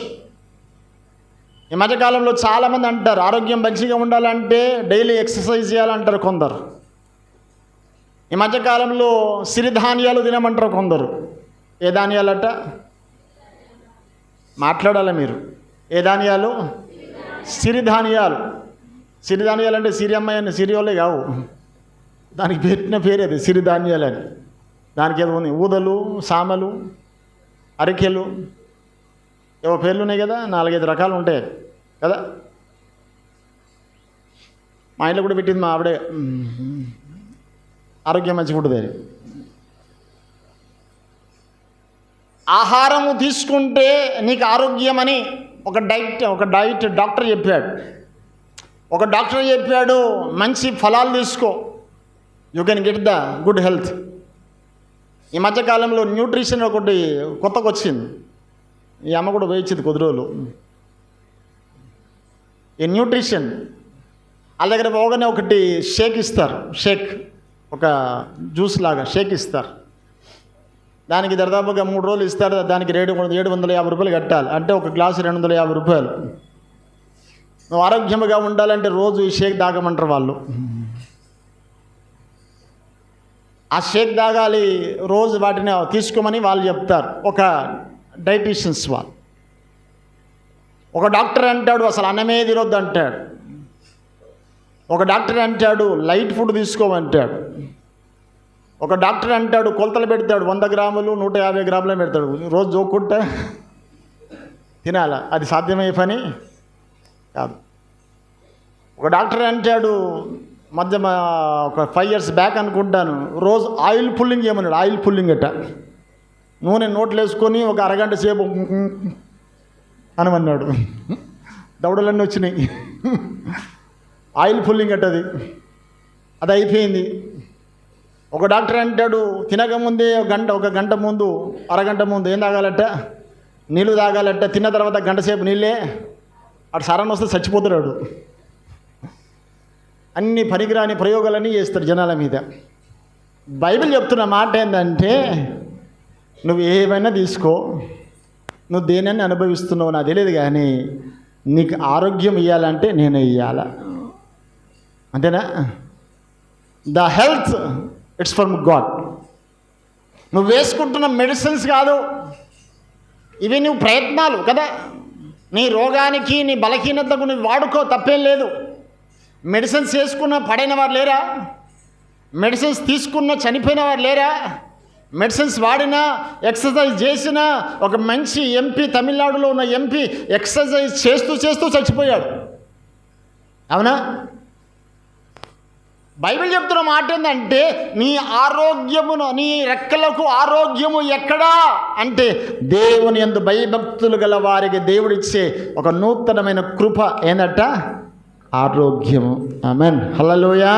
ఈ మధ్యకాలంలో చాలామంది అంటారు ఆరోగ్యం మంచిగా ఉండాలంటే డైలీ ఎక్సర్సైజ్ చేయాలంటారు కొందరు. ఈ మధ్యకాలంలో సిరిధాన్యాలు తినమంటారు కొందరు. ఏ ధాన్యాలట? మాట్లాడాలి మీరు. ఏ ధాన్యాలు? సిరిధాన్యాలు. సిరిధాన్యాలు అంటే సిరియమ్మాయి అని సిరియోలే కావు, దానికి పెట్టిన పేరు అది సిరిధాన్యాలని. దానికి ఏదో ఉంది, ఊదలు, సామలు, అరికెలు, ఏవో పేర్లు ఉన్నాయి కదా, 4-5 రకాలు ఉంటాయి కదా. మా ఇంట్లో కూడా పెట్టింది మా ఆవిడే. ఆరోగ్యం మంచిగా ఉంటుంది అది. ఆహారము తీసుకుంటే నీకు ఆరోగ్యం అని ఒక డైట్ డాక్టర్ చెప్పాడు. ఒక డాక్టర్ చెప్పాడు, మంచి ఫలాలు తీసుకో, you can get the good health. ఈ మధ్యకాలంలో న్యూట్రిషన్ ఒకటి కొత్తగా వచ్చింది. ఈ అమ్మ కూడా వేయించింది కొద్ది రోజులు. ఈ న్యూట్రిషన్ వాళ్ళ దగ్గర పోగానే ఒకటి షేక్ ఇస్తారు. షేక్ ఒక జ్యూస్ లాగా షేక్ ఇస్తారు. దానికి దాదాపుగా 3 రోజులు ఇస్తారు. దానికి 750 రూపాయలు కట్టాలి. అంటే ఒక గ్లాసు 250 రూపాయలు. నువ్వు ఆరోగ్యంగా ఉండాలంటే రోజు ఈ షేక్ తాగమంటారు వాళ్ళు. ఆ షేక్ తాగాలి రోజు, వాటిని తీసుకోమని వాళ్ళు చెప్తారు, ఒక డైటీషియన్స్ వాళ్ళు. ఒక డాక్టర్ అంటాడు అసలు అన్నమే తినొద్దు అంటాడు. ఒక డాక్టర్ అంటాడు లైట్ ఫుడ్ తీసుకోమంటాడు. ఒక డాక్టర్ అంటాడు కొలతలు పెడతాడు, 100 గ్రాములు 150 గ్రాములే పెడతాడు. రోజు జోక్కుంటే తినాల, అది సాధ్యమయ్యే పని కాదు. ఒక డాక్టర్ అంటాడు ఒక 5 years బ్యాక్ అనుకుంటాను, రోజు ఆయిల్ పుల్లింగ్ చేయమన్నాడు. ఆయిల్ పుల్లింగ్ అట, నూనె నోట్లు వేసుకొని ఒక అరగంట సేపు అనమన్నాడు. దవడలన్నీ వచ్చినాయి. ఆయిల్ పుల్లింగ్ అట అది అయిపోయింది. ఒక డాక్టర్ అంటాడు తినకముందే ఒక గంట ముందు, అరగంట ముందు ఏం తాగాలట? నీళ్ళు తాగాలట. తిన్న తర్వాత గంట సేపు నీళ్ళే. అటు సరణ వస్తే చచ్చిపోతున్నాడు. అన్ని పనికిరాని ప్రయోగాలన్నీ చేస్తాడు జనాల మీద. బైబిల్ చెప్తున్న మాట ఏంటంటే, నువ్వు ఏమైనా తీసుకో, నువ్వు దేనని అనుభవిస్తున్నావు నాకు తెలియదు, కానీ నీకు ఆరోగ్యం ఇవ్వాలంటే నేను ఇవ్వాలా, అంతేనా? The health it's from God. నువ్వు వేసుకుంటున్న మెడిసిన్స్ కాదు ఇవి, నువ్వు ప్రయత్నాలు కదా. నీ రోగానికి నీ బలహీనతకు నువ్వు వాడుకో, తప్పేం లేదు. మెడిసిన్స్ వేసుకున్న పడైన వారు లేరా? మెడిసిన్స్ తీసుకున్న చనిపోయిన వారు లేరా? మెడిసిన్స్ వాడినా, ఎక్సర్సైజ్ చేసినా, ఒక మంచి ఎంపీ, తమిళనాడులో ఉన్న ఎంపీ ఎక్సర్సైజ్ చేస్తూ చచ్చిపోయాడు. అవునా? బైబిల్ చెప్తున్న మాట ఏంటంటే, నీ ఆరోగ్యమును, నీ రెక్కలకు ఆరోగ్యము ఎక్కడా అంటే దేవుని యందు భయభక్తులు గల వారికి దేవుడిచ్చే ఒక నూతనమైన కృప ఏందట? ఆరోగ్యము. ఆమెన్. హల్లెలూయా.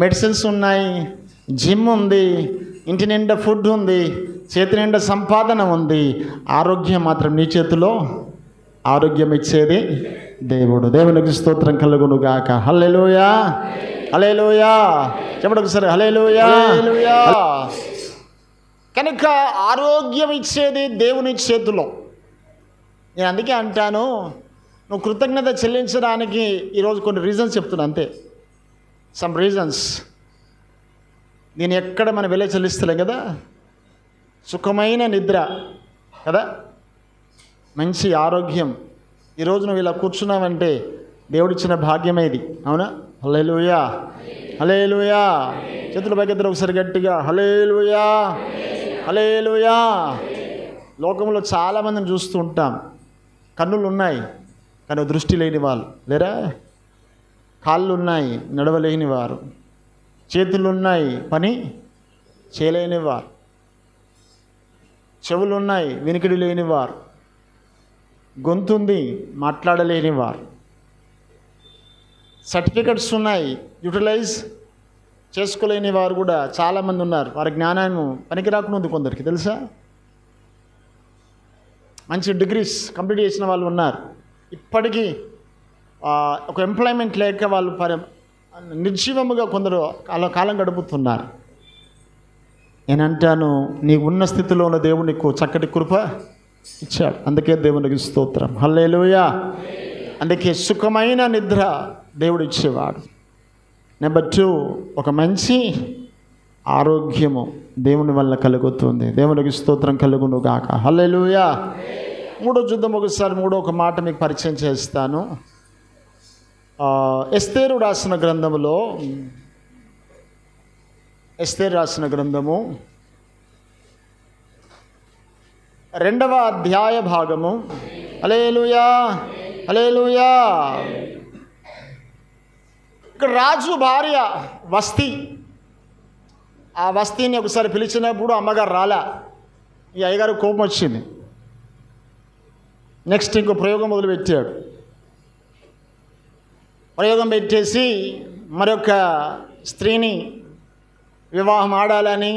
మెడిసిన్స్ ఉన్నాయి, జిమ్ ఉంది, ఇంటి నిండా ఫుడ్ ఉంది, చేతి నిండా సంపాదన ఉంది. ఆరోగ్యం మాత్రం నీ చేతిలో. ఆరోగ్యం ఇచ్చేది దేవుడు. దేవునికి స్తోత్రం కలుగును గాక. హల్లెలూయా, హల్లెలూయా. చెప్పండి ఒకసారి, హల్లెలూయా. కనుక ఆరోగ్యం ఇచ్చేది దేవుని చేతిలో. నేను అందుకే అంటాను, నువ్వు కృతజ్ఞత చెల్లించడానికి ఈరోజు కొన్ని రీజన్స్ చెప్తున్నా అంతే. Some reasons. నేను ఎక్కడ మనం వెళ్ళే చెల్లిస్తలేం కదా. సుఖమైన నిద్ర కదా, మంచి ఆరోగ్యం. ఈరోజు నువ్వు ఇలా కూర్చున్నావంటే దేవుడిచ్చిన భాగ్యమే ఇది. అవునా? హల్లెలూయా, హల్లెలూయా. చేతుల పైకెత్తు ఒకసారి గట్టిగా, హల్లెలూయా, హల్లెలూయా. లోకంలో చాలామందిని చూస్తూ ఉంటాం, కన్నులు ఉన్నాయి కానీ దృష్టి లేని వాళ్ళు లేరా? కాళ్ళు ఉన్నాయి, నడవలేని వారు. చేతులు ఉన్నాయి, పని చేయలేని వారు. చెవులు ఉన్నాయి, వినికిడి లేని వారు. గొంతుంది, మాట్లాడలేని వారు. సర్టిఫికెట్స్ ఉన్నాయి, యూటిలైజ్ చేసుకోలేని వారు కూడా చాలామంది ఉన్నారు. వారి జ్ఞానాన్ని పనికి రాకుండా ఉంది కొందరికి, తెలుసా? మంచి డిగ్రీస్ కంప్లీట్ చేసిన వాళ్ళు ఉన్నారు, ఇప్పటికీ ఒక ఎంప్లాయ్మెంట్ లేక వాళ్ళు నిర్జీవముగా కొందరు అలా కాలం గడుపుతున్నారు. నేనంటాను, నీ ఉన్న స్థితిలో ఉన్న దేవుడు నీకు చక్కటి కృప ఇచ్చాడు. అందుకే దేవునికి స్తోత్రం. హల్లెలూయా. అందుకే సుఖమైన నిద్ర దేవుడు ఇచ్చేవాడు. నెంబర్ 2, ఒక మంచి ఆరోగ్యము దేవుని వల్ల కలుగుతుంది. దేవునికి స్తోత్రం కలుగును గాక. హల్లెలూయా. మూడో చూద్దాం ఒకసారి. ఒక మాట మీకు పరిచయం చేస్తాను. ఎస్తేరు రాసిన గ్రంథములో, ఎస్తేరు రాసిన గ్రంథము 2వ అధ్యాయ భాగము. హల్లెలూయా, హల్లెలూయా. ఇక్కడ రాజు భార్య వస్తీ, ఆ వస్తీని ఒకసారి పిలిచినప్పుడు అమ్మగారు రాలా. ఈ అయ్యగారు కోపం వచ్చింది. నెక్స్ట్ ఇంకో ప్రయోగం మొదలుపెట్టాడు. ప్రయోగం పెట్టేసి మరొక స్త్రీని వివాహం ఆడాలని,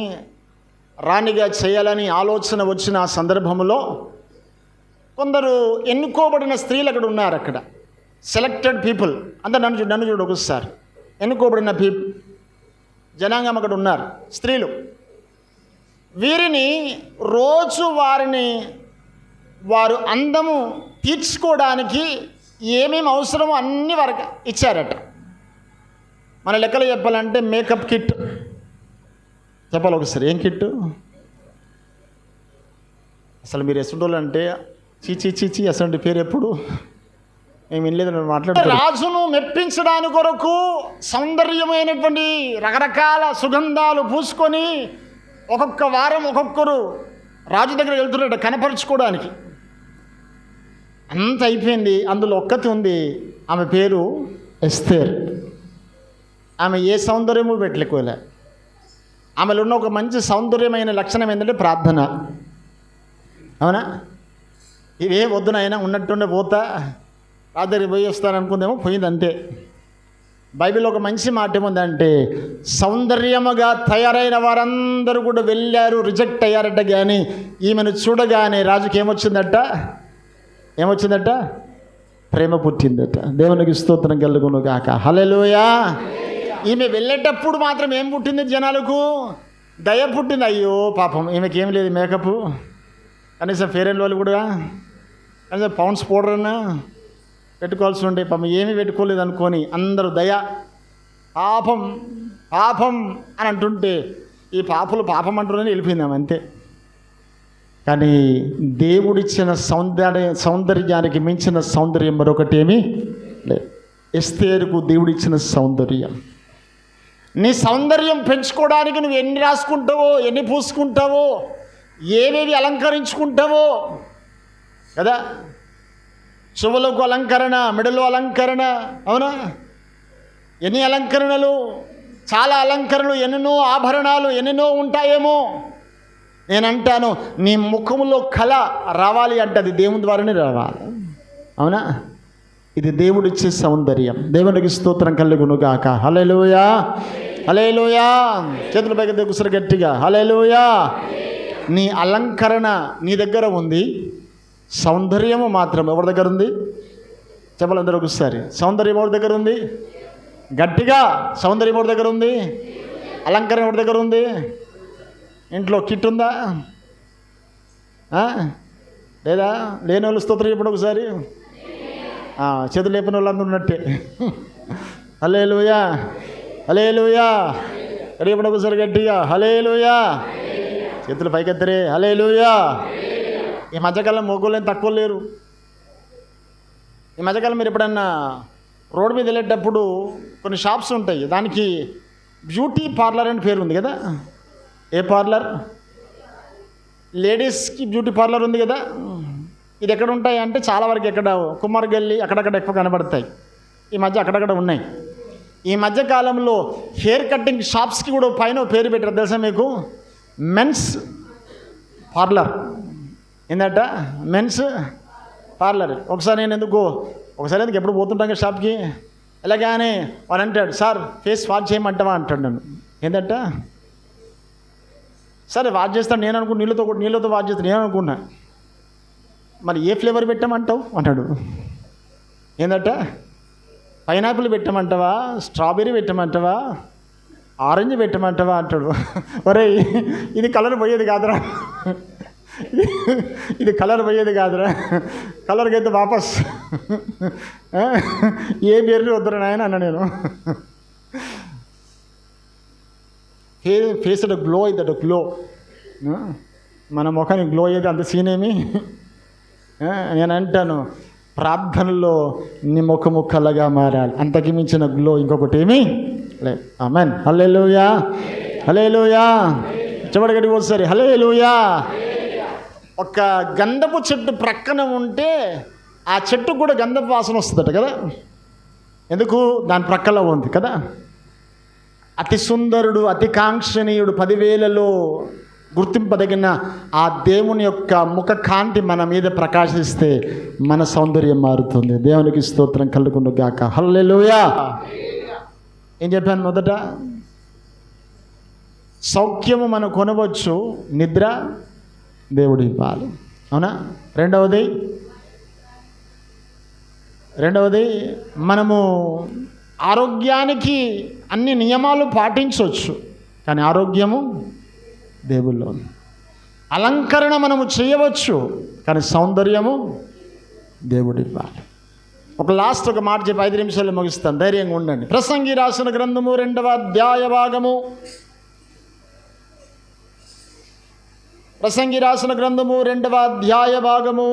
రాణిగా చేయాలని ఆలోచన వచ్చిన ఆ సందర్భంలో కొందరు ఎన్నుకోబడిన స్త్రీలు అక్కడ ఉన్నారు. అక్కడ సెలెక్టెడ్ పీపుల్. అంతా నన్ను చూడు ఒకసారి. ఎన్నుకోబడిన జనాంగం అక్కడ ఉన్నారు, స్త్రీలు. వీరిని రోజు వారు అందము తీర్చుకోవడానికి ఏమేమి అవసరమో అన్ని వరకు ఇచ్చారట. మన లెక్కలు చెప్పాలంటే మేకప్ కిట్ చెప్పాలి ఒకసారి. ఏం కిట్టు? అసలు మీరు ఎసుంటోళ్ళు అంటే చీచి అసలు పేరు ఎప్పుడు మేము వినలేదు మాట్లాడుతారు. రాజును మెప్పించడానికి కొరకు సౌందర్యమైనటువంటి రకరకాల సుగంధాలు పూసుకొని ఒక్కొక్క వారం ఒక్కొక్కరు రాజు దగ్గర వెళ్తున్నాడు కనపరుచుకోవడానికి. అంత అయిపోయింది. అందులో ఒక్కతి ఉంది, ఆమె పేరు ఎస్తేర్. ఆమె ఏ సౌందర్యము పెట్టలేకోలే. ఆమెలో ఉన్న ఒక మంచి సౌందర్యమైన లక్షణం ఏంటంటే ప్రార్థన. అవునా? ఇవే వద్దునైనా ఉన్నట్టుండే పోతా రాజు దగ్గర పోయి వస్తాననుకుందేమో, పోయింది అంతే. బైబిల్లో ఒక మంచి మాట ఏముందంటే, సౌందర్యముగా తయారైన వారందరూ కూడా వెళ్ళారు, రిజెక్ట్ అయ్యారట. కానీ ఈమెను చూడగానే రాజుకి ఏమొచ్చిందట? ప్రేమ పుట్టిందట. దేవునికి స్తోత్రం కలుగును గాక. హల్లెలూయా. ఈమె వెళ్ళేటప్పుడు మాత్రం ఏం పుట్టింది? జనాలకు దయ పుట్టింది. అయ్యో పాపం, ఈమెకి ఏం లేదు మేకప్, కనీసం ఫేర్ అండ్ లవ్లీ కూడా కనీసం పౌండ్స్ పౌడర్ అన్నా పెట్టుకోవాల్సి ఉండే. పాపం ఏమీ పెట్టుకోలేదు అనుకొని అందరూ దయ, పాపం అని అంటుంటే ఈ పాపం అంటున్నారని వెళ్ళిపోయిందాం అంతే. కానీ దేవుడిచ్చిన సౌందర్యానికి మించిన సౌందర్యం మరొకటేమీ లేదు. ఎస్తేరుకు దేవుడిచ్చిన సౌందర్యం. నీ సౌందర్యం పెంచుకోవడానికి నువ్వు ఎన్ని రాసుకుంటావో, ఎన్ని పూసుకుంటావో, ఏవేవి అలంకరించుకుంటావో కదా. చెవులకు అలంకరణ, మెడలో అలంకరణ, అవునా? ఎన్ని అలంకరణలు, చాలా అలంకరణలు, ఎన్నెన్నో ఆభరణాలు ఎన్నెన్నో ఉంటాయేమో. నేనంటాను, నీ ముఖములో కళ రావాలి అంటే అది దేవుని ద్వారానే రావాలి. అవునా? ఇది దేవుడిచ్చే సౌందర్యం. దేవునికి స్తోత్రం కలుగును గాక. హల్లెలూయా, హల్లెలూయా. చేతుల పైకి దగ్గర గట్టిగా హల్లెలూయా. నీ అలంకరణ నీ దగ్గర ఉంది, సౌందర్యము మాత్రం ఎవరి దగ్గర ఉంది? చెప్పాలందరూ ఒకసారి. సౌందర్యం ఎవరి దగ్గర ఉంది? గట్టిగా. సౌందర్యం ఎవరి దగ్గర ఉంది? అలంకరణ ఎవరి దగ్గర ఉంది? ఇంట్లో కిట్ ఉందా లేదా? లేని వాళ్ళు స్తోత్రం చెప్పండి ఒకసారి. చేతులు లేపిన వాళ్ళు ఉన్నట్టే. హల్లెలూయా, హల్లెలూయా. చెప్పండి ఒకసారి గట్టిగా హల్లెలూయా. చేతులు పైకెత్తరే. హల్లెలూయా. ఈ మధ్యకాలం మొగ్గులేని తక్కువ లేరు. ఈ మధ్యకాలం మీరు ఎప్పుడన్నా రోడ్డు మీద వెళ్ళేటప్పుడు కొన్ని షాప్స్ ఉంటాయి, దానికి బ్యూటీ పార్లర్ అని పేరు ఉంది కదా. ఏ పార్లర్? లేడీస్కి బ్యూటీ పార్లర్ ఉంది కదా. ఇది ఎక్కడ ఉంటాయి అంటే చాలా వరకు ఎక్కడ కుమార్ గల్లీ అక్కడక్కడ ఎక్కువ కనబడతాయి. ఈ మధ్య అక్కడక్కడ ఉన్నాయి. ఈ మధ్యకాలంలో హెయిర్ కటింగ్ షాప్స్కి కూడా పైన పేరు పెట్టారు తెలుసా మీకు? Men's parlour. ఏంటంట? Men's parlour. ఒకసారి ఎందుకు ఎప్పుడు పోతుంటాం షాప్కి, ఎలాగానే వాడు అంటాడు, సార్ ఫేస్ వాష్ చేయమంటావా అంటాడు నన్ను. ఏంటంట? సరే వాష్ చేస్తాను నేను అనుకున్నా, నీళ్ళతో వాష్ చేస్తాను నేను అనుకున్నా. మరి ఏ ఫ్లేవర్ పెట్టామంటావు అంటాడు. ఏంటంట? పైనాపిల్ పెట్టమంటావా, స్ట్రాబెర్రీ పెట్టమంటావా, ఆరెంజ్ పెట్టమంటావా అంటాడు. ఒరే ఇది కలర్ పోయేది కాదురా, ఇది కలర్ పోయేది కాదురా, కలర్కి అయితే వాపస్ ఏ బెర్రీ వద్దురా నాయన అన్న నేను. ఫేస్ అట్ గ్లో ఇది గ్లో, మన ముఖానికి గ్లో అయ్యేది అంత సీనేమి. నేను అంటాను ప్రార్థనలో నీ ముఖము కలగా మారాలి, అంతకి మించిన గ్లో ఇంకొకటి ఏమీ లేదు. ఆమేన్. హల్లెలూయా, హల్లెలూయా. చెప్పండి గట్టిగా ఒకసారి హల్లెలూయా. ఒక గంధపు చెట్టు ప్రక్కన ఉంటే ఆ చెట్టుకు కూడా గంధపు వాసన వస్తుందట కదా, ఎందుకు? దాని ప్రక్కలో ఉంది కదా. అతి సుందరుడు, అతి కాంక్షణీయుడు, 10,000లో గుర్తింపదగిన ఆ దేవుని యొక్క ముఖ కాంతి మన మీద ప్రకాశిస్తే మన సౌందర్యం మారుతుంది. దేవునికి స్తోత్రం కలుగును గాక. హల్లెలూయా. ఏం చెప్పాను మొదట? సౌఖ్యము మనం కొనవచ్చు, నిద్ర దేవుడు ఇవ్వాలి, అవునా? రెండవది మనము ఆరోగ్యానికి అన్ని నియమాలు పాటించవచ్చు, కానీ ఆరోగ్యము దేవుల్లో ఉంది. అలంకరణ మనము చేయవచ్చు, కానీ సౌందర్యము దేవుడు ఇవ్వాలి. ఒక మాట చెప్పి 5 నిమిషాలు ముగిస్తాను, ధైర్యంగా ఉండండి. ప్రసంగి రాసిన గ్రంథము 2వ అధ్యాయ భాగము, ప్రసంగి రాసిన గ్రంథము 2వ అధ్యాయ భాగము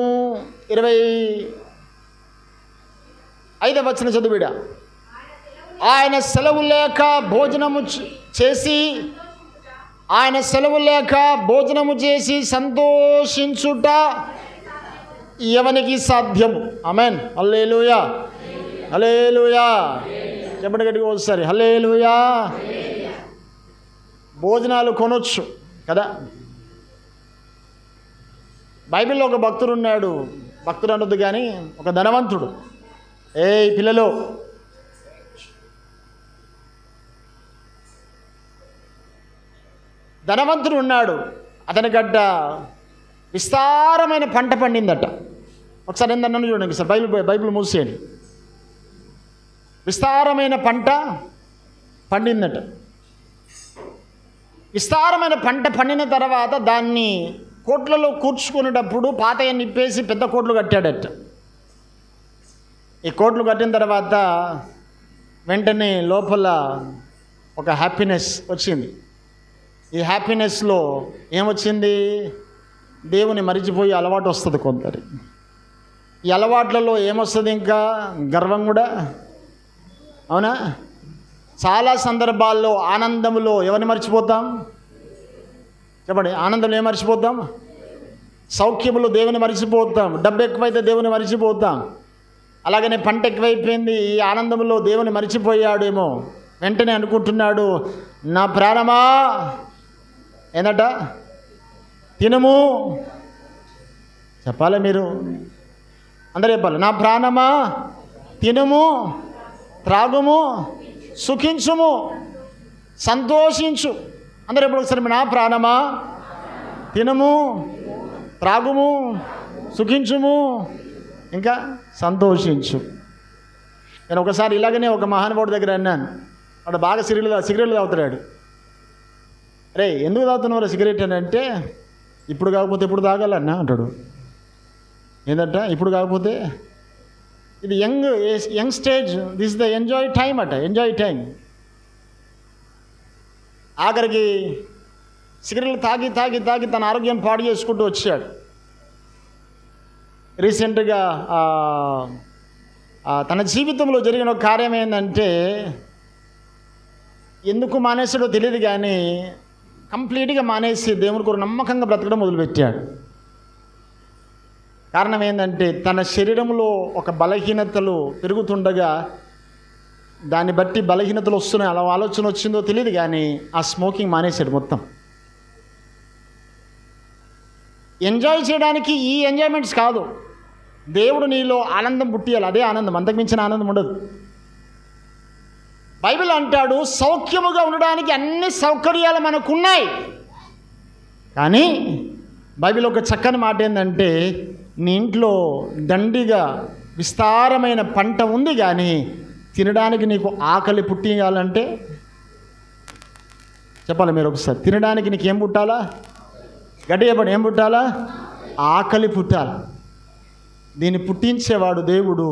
25వ వచనం చదువుడా. ఆయన సెలవు లేక భోజనము చేసి సంతోషించుట ఎవనికి సాధ్యము? ఆమేన్. హల్లెలూయా, హల్లెలూయా. చెప్పండి గట్టిగా ఒకసారి హల్లెలూయా. భోజనాలు కొనొచ్చు కదా. బైబిల్లో ఒక భక్తుడు ఉన్నాడు, భక్తుడు అనొద్దు కానీ ఒక ధనవంతుడు. పిల్లలు, ధనవంతుడు ఉన్నాడు, అతని గడ్డ విస్తారమైన పంట పండిందట. ఒకసారి ఏందన్నాను చూడండి సార్, బైబిల్ మూసేయండి. విస్తారమైన పంట పండిందట. విస్తారమైన పంట పండిన తర్వాత దాన్ని కోట్లలో కూర్చుకునేటప్పుడు పాతయ్యని నిప్పేసి పెద్ద కోట్లు కట్టాడట. ఈ కోట్లు కట్టిన తర్వాత వెంటనే లోపల ఒక హ్యాపీనెస్ వచ్చింది. ఈ హ్యాపీనెస్లో ఏమొచ్చింది? దేవుని మరిచిపోయి అలవాటు వస్తుంది కొందరి. ఈ అలవాట్లలో ఏమొస్తుంది? ఇంకా గర్వం కూడా, అవునా? చాలా సందర్భాల్లో ఆనందంలో ఎవరిని మర్చిపోతాం? చెప్పండి, ఆనందంలో ఏం మర్చిపోతాం? సౌఖ్యములు దేవుని మర్చిపోతాం. డబ్బు ఎక్కువైతే దేవుని మర్చిపోతాం. అలాగనే పంట ఎక్కువైపోయింది, ఈ ఆనందంలో దేవుని మర్చిపోయాడేమో. వెంటనే అనుకుంటున్నాడు, నా ప్రాణమా ఏందట తినము. చెప్పాలి మీరు అందరూ చెప్పాలి, నా ప్రాణమా తినము, త్రాగుము, సుఖించుము, సంతోషించు. అందరూ ఎప్పుడు ఒకసారి, నా ప్రాణమా తినము, త్రాగుము, సుఖించుము, ఇంకా సంతోషించు. నేను ఒకసారి ఇలాగనే ఒక మహానుభావుడి దగ్గర అన్నాను. వాడు బాగా సిగరెట్లు తాగుతాడు. రే, ఎందుకు తాగుతున్నావు సిగరెట్ అని అంటే, ఇప్పుడు కాకపోతే ఎప్పుడు తాగాలన్నా అంటాడు. ఏంటంట ఇప్పుడు కాకపోతే? ఇది young stage, this the enjoy time అట, ఎంజాయ్ టైం. ఆఖరికి సిగరెట్లు తాగి తాగి తాగి తన ఆరోగ్యాన్ని పాడు చేసుకుంటూ వచ్చాడు. రీసెంట్గా తన జీవితంలో జరిగిన ఒక కార్యం ఏంటంటే, ఎందుకు మానేసాడో తెలియదు కానీ కంప్లీట్గా మానేసి దేవుని కొరకు నమ్మకంగా బ్రతకడం మొదలుపెట్టాడు. కారణం ఏంటంటే, తన శరీరంలో ఒక బలహీనతలు పెరుగుతుండగా దాన్ని బట్టి బలహీనతలు వస్తున్నాయి, అలా ఆలోచన వచ్చిందో తెలియదు కానీ ఆ స్మోకింగ్ మానేశాడు మొత్తం. ఎంజాయ్ చేయడానికి ఈ ఎంజాయ్మెంట్స్ కాదు, దేవుడు నీలో ఆనందం పుట్టియాలి, అదే ఆనందం, అంతకుమించిన ఆనందం ఉండదు. బైబిల్ అంటాడు, సౌఖ్యముగా ఉండడానికి అన్ని సౌకర్యాలు మనకున్నాయి, కానీ బైబిల్ ఒక చక్కని మాట ఏంటంటే, నీ ఇంట్లో దండిగా విస్తారమైన పంట ఉంది కానీ తినడానికి నీకు ఆకలి పుట్టియాలంటే, చెప్పాలి మీరు ఒకసారి, తినడానికి నీకేం పుట్టాలా? గట్టిగా చెప్పండి, ఏం పుట్టాలా? ఆకలి పుట్టాలి. దీన్ని పుట్టించేవాడు దేవుడు.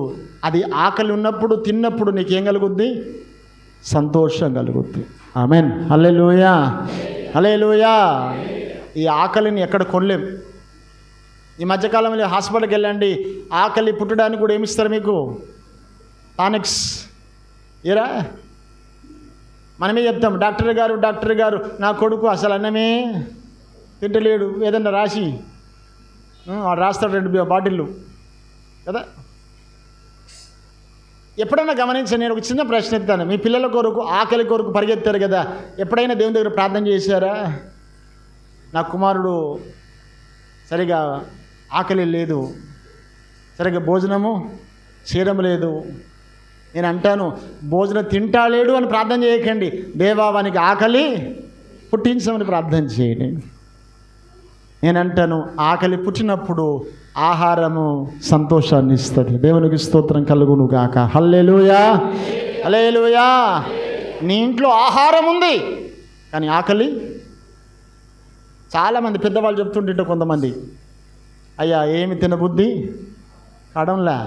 అది ఆకలి ఉన్నప్పుడు తిన్నప్పుడు నీకేం కలుగుద్ది? సంతోషం కలుగుద్ది. ఆమేన్. హల్లెలూయా, హల్లెలూయా. ఈ ఆకలిని ఎక్కడ కొనలేం. ఈ మధ్యకాలంలో హాస్పిటల్కి వెళ్ళండి, ఆకలి పుట్టడానికి కూడా ఏమిస్తారు మీకు? టానిక్స్. ఏరా మనమే చెప్తాం, డాక్టర్ గారు నా కొడుకు అసలు అన్నమే తింటలేడు, ఏదన్నా రాసి రాస్తాడు 2 బాటిళ్ళు కదా. ఎప్పుడైనా గమనించండి, నేను ఒక చిన్న ప్రశ్న ఎత్తాను. మీ పిల్లల కొరకు ఆకలి కొరకు పరిగెత్తారు కదా, ఎప్పుడైనా దేవుని దగ్గర ప్రార్థన చేశారా? నా కుమారుడు సరిగా ఆకలి లేదు, సరిగా భోజనము చేయడం లేదు. నేను అంటాను, భోజనం తింటాలేడు అని ప్రార్థన చేయకండి, దేవా వానికి ఆకలి పుట్టించమని ప్రార్థన చేయండి. నేను అంటాను, ఆకలి పుట్టినప్పుడు ఆహారము సంతోషాన్ని ఇస్తుంది. దేవునికి స్తోత్రం కలుగును గాక. హల్లెలూయా, హల్లెలూయా. నీ ఇంట్లో ఆహారం ఉంది కానీ ఆకలి. చాలామంది పెద్దవాళ్ళు చెప్తుంటే కొంతమంది, అయ్యా ఏమి తినబుద్ధి కావడంలా,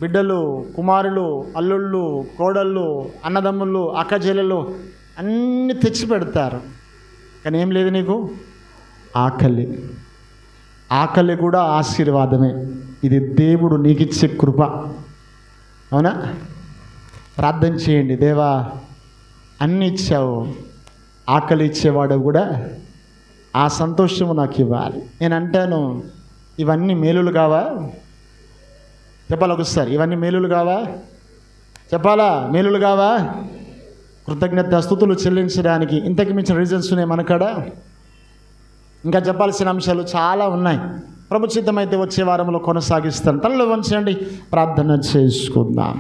బిడ్డలు, కుమారులు, అల్లుళ్ళు, కోడళ్ళు, అన్నదమ్ముళ్ళు, అక్క చెల్లెళ్ళు అన్నీ తెచ్చి పెడతారు కానీ ఏం లేదు నీకు? ఆకలి. ఆకలి కూడా ఆశీర్వాదమే. ఇది దేవుడు నీకు ఇచ్చే కృప. అవునా? ప్రార్థన చేయండి, దేవా అన్నీ ఇచ్చావు, ఆకలి ఇచ్చేవాడు కూడా ఆ సంతోషము నాకు ఇవ్వాలి. నేను అంటాను, ఇవన్నీ మేలులు కావా? చెప్పాలి ఒకసారి, ఇవన్నీ మేలులు కావా? చెప్పాలా? మేలులు కావా? కృతజ్ఞత స్తుతులు చెల్లించడానికి ఇంతకు మించిన రీజన్స్ ఉన్నాయి మనకాడ. ఇంకా చెప్పాల్సిన అంశాలు చాలా ఉన్నాయి. ప్రభు చిత్తమైతే వచ్చే వారంలో కొనసాగిస్తాను. తనలో వంచండి, ప్రార్థన చేసుకుందాం.